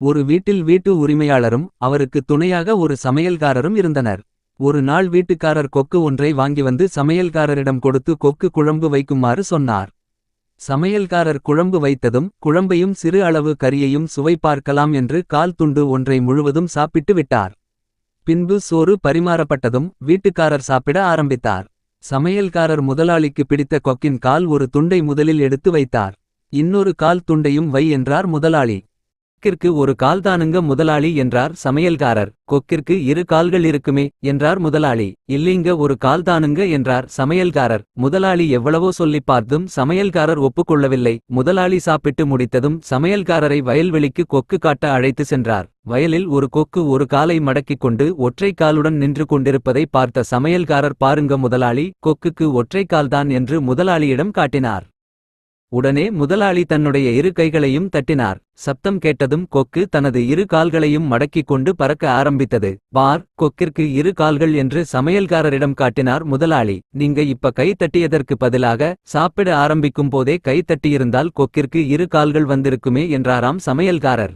ஒரு வீட்டில் வீட்டு உரிமையாளரும் அவருக்கு துணையாக ஒரு சமையல்காரரும் இருந்தனர். ஒரு நாள் வீட்டுக்காரர் கொக்கு ஒன்றை வாங்கி வந்து சமையல்காரரிடம் கொடுத்து கொக்கு குழம்பு வைக்குமாறு சொன்னார். சமையல்காரர் குழம்பு வைத்ததும் குழம்பையும் சிறு அளவு கறியையும் சுவை பார்க்கலாம் என்று கால் துண்டு ஒன்றை முழுவதும் சாப்பிட்டு விட்டார். பின்பு சோறு பரிமாறப்பட்டதும் வீட்டுக்காரர் சாப்பிட ஆரம்பித்தார். சமையல்காரர் முதலாளிக்கு பிடித்த கொக்கின் கால் ஒரு துண்டை முதலில் எடுத்து வைத்தார். இன்னொரு கால் துண்டையும் வை என்றார் முதலாளி. கொக்கிற்கு ஒரு கால் தானுங்க முதலாளி என்றார் சமையல்காரர். கொக்கிற்கு இரு கால்கள் இருக்குமே என்றார் முதலாளி. இல்லீங்க ஒரு கால் தானுங்க என்றார் சமையல்காரர். முதலாளி எவ்வளவோ சொல்லிப் பார்த்தும் சமையல்காரர் ஒப்புக்கொள்ளவில்லை. முதலாளி சாப்பிட்டு முடித்ததும் சமையல்காரரை வயல்வெளிக்கு கொக்கு காட்ட அழைத்து சென்றார். வயலில் ஒரு கொக்கு ஒரு காலை மடக்கிக் கொண்டு ஒற்றை காலுடன் நின்று கொண்டிருப்பதை பார்த்த சமையல்காரர், பாருங்க முதலாளி, கொக்குக்கு ஒற்றை கால்தான் என்று முதலாளியிடம் காட்டினார். உடனே முதலாளி தன்னுடைய இரு கைகளையும் தட்டினார். சப்தம் கேட்டதும் கொக்கு தனது இரு கால்களையும் மடக்கிக் கொண்டு பறக்க ஆரம்பித்தது. பார், கொக்கிற்கு இரு கால்கள் என்று சமையல்காரரிடம் காட்டினார் முதலாளி. நீங்க இப்ப கை தட்டியதற்கு பதிலாக சாப்பிட ஆரம்பிக்கும் போதே கை தட்டியிருந்தால் கொக்கிற்கு இரு கால்கள் வந்திருக்குமே என்றாராம் சமையல்காரர்.